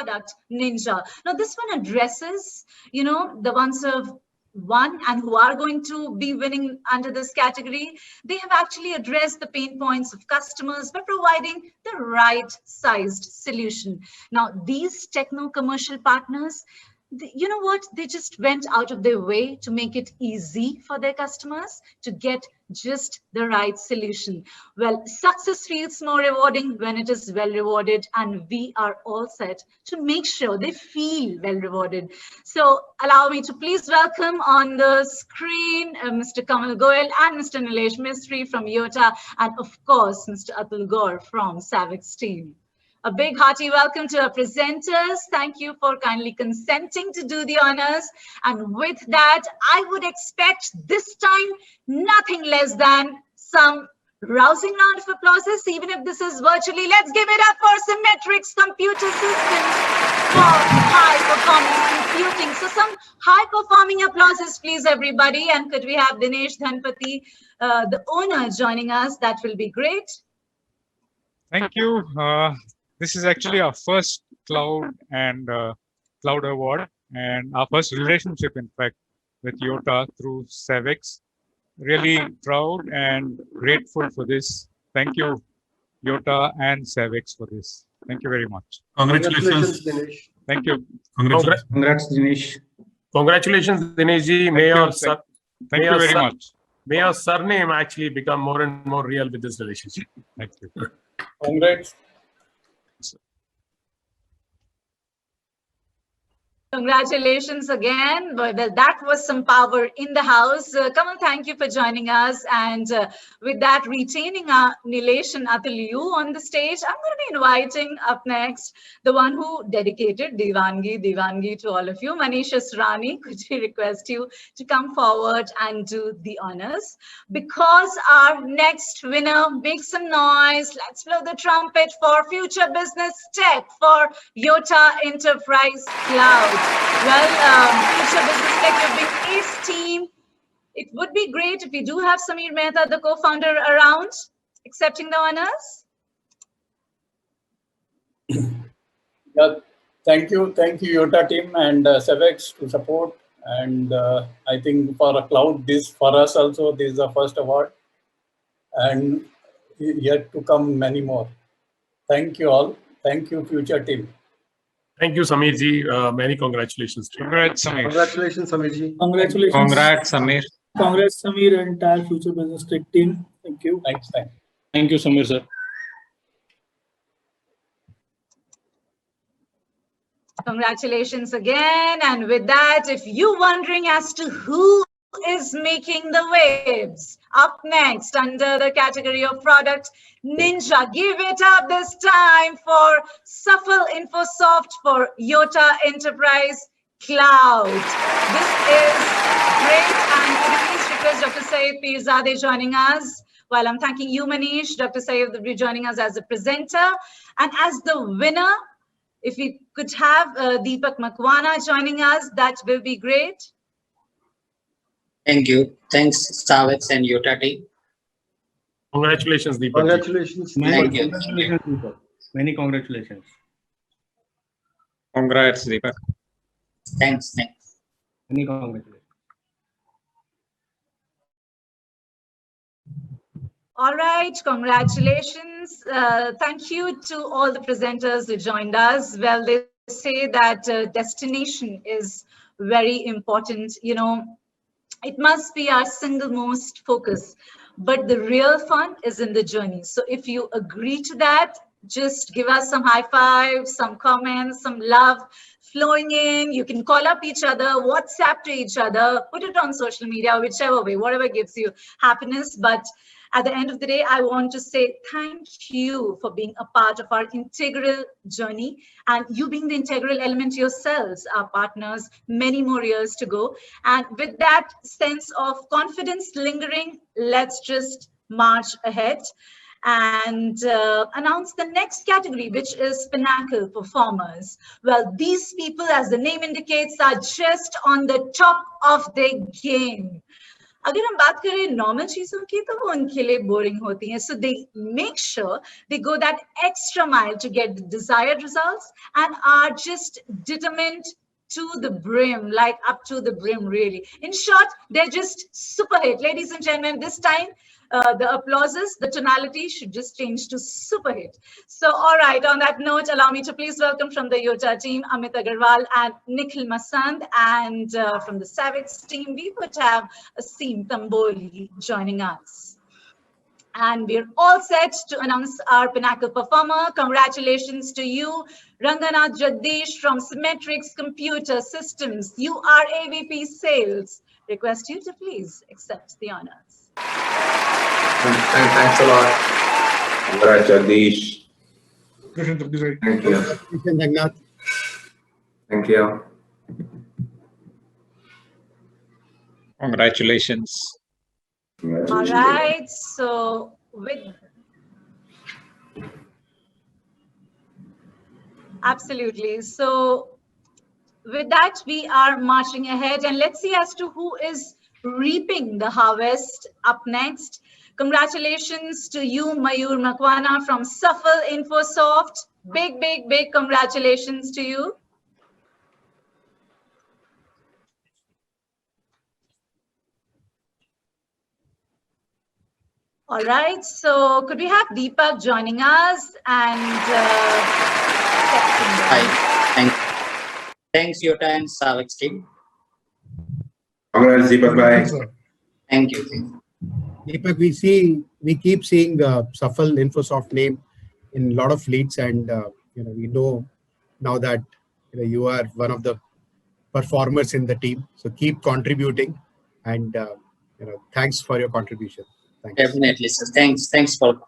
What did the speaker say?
product, Ninja. Now, this one addresses, the ones who have won and who are going to be winning under this category. They have actually addressed the pain points of customers by providing the right sized solution. Now, these techno commercial partners, you know what? They just went out of their way to make it easy for their customers to get just the right solution. Well, success feels more rewarding when it is well rewarded, and we are all set to make sure they feel well rewarded. So allow me to please welcome on the screen Mr. Kamal Goyal and Mr. Nilesh Mistry from Yotta, and of course, Mr. Atul Gaur from Savix team. A big hearty welcome to our presenters. Thank you for kindly consenting to do the honors. And with that, I would expect this time nothing less than some rousing round of applauses, even if this is virtually. Let's give it up for Symmetrix Computer Systems for high performance computing. So some high performing applauses, please, everybody. And could we have Dinesh Dhanpati, the owner, joining us? That will be great. Thank you. This is actually our first cloud and cloud award, and our first relationship, in fact, with Yotta through Savix. Really proud and grateful for this. Thank you, Yotta and Savix, for this. Thank you very much. Congratulations, Dinesh. Thank you. Congrats, Dinesh. Congratulations, Dinesh ji. Thank you very much. May your surname actually become more and more real with this relationship. Thank you. Congrats. Congratulations again. Well, that was some power in the house. Kamal, thank you for joining us. And with that, retaining Nilesh and Atul on the stage, I'm going to be inviting up next the one who dedicated Divangi to all of you. Manish Asrani, could we request you to come forward and do the honors? Because our next winner, make some noise. Let's blow the trumpet for Future Business Tech for Yotta Enterprise Cloud. Well, Future Business Tech, you've been ace team. It would be great if we do have Samir Mehta, the co-founder, around accepting the honors. Yeah, thank you, Yotta team and Savix to support. And I think for a cloud, this for us also, this is the first award, and yet to come many more. Thank you all. Thank you, Future team. Thank you, Samir ji. Many congratulations to you. Congrats, Samir. Congratulations, Samir ji. Congratulations. Congrats, Samir. Congrats, Samir and entire Future Business Tech team. Thank you. Thanks. Thank you, Samir sir. Congratulations again. And with that, if you're wondering as to who is making the waves, up next under the category of product, Ninja. Give it up this time for Safal Infosoft for Yotta Enterprise Cloud. This is great, and could you please request Dr. Saeed Pirzadeh joining us? While I'm thanking you, Manish, Dr. Saeed will be joining us as a presenter. And as the winner, if we could have Deepak Makwana joining us, that will be great. Thank you. Thanks, Savix and Yotta team. Congratulations, Deepak. Congratulations. Thank you. Deepak. Many congratulations. Congrats, Deepak. Thanks. Many congratulations. All right, congratulations. Thank you to all the presenters who joined us. Well, they say that destination is very important. You know, it must be our single most focus, but the real fun is in the journey. So if you agree to that, just give us some high fives, some comments, some love flowing in. You can call up each other, WhatsApp to each other, put it on social media, whichever way, whatever gives you happiness. But at the end of the day, I want to say thank you for being a part of our integral journey, and you being the integral element yourselves, our partners, many more years to go. And with that sense of confidence lingering, let's just march ahead and announce the next category, which is Pinnacle Performers. Well, these people, as the name indicates, are just on the top of their game. अगर हम बात करें normal चीजों की तो वो उनके लिए बोरिंग होती हैं. So they make sure they go that extra mile to get the desired results and are just determined to the brim, like up to the brim, really. In short, they're just super hit. Ladies and gentlemen, this time the applauses, the tonality should just change to super hit. So, all right, on that note, allow me to please welcome from the YOTA team, Amit Agarwal and Nikhil Masand. And from the Savix team, we would have Aseem Tamboli joining us. And we're all set to announce our pinnacle performer. Congratulations to you, Ranganath Jagdish from Symmetrics Computer Systems. You are AVP Sales. Request you to please accept the honors. Thanks a lot. Congrats, Jagdish. Thank you. Thank you. Congratulations. All right, so absolutely. So with that, we are marching ahead, and let's see as to who is reaping the harvest up next. Congratulations to you, Mayur Makwana from Safal Infosoft. Big, big, big congratulations to you. All right, so could we have Deepak joining us and Hi. Thanks, YOTA and Savix team. Congrats, Deepak. Bye. Thank you. Deepak, we keep seeing Safal Infosoft name in a lot of leads, and we know now that you are one of the performers in the team. So keep contributing, and thanks for your contribution. Thanks. Definitely, sir. Thanks for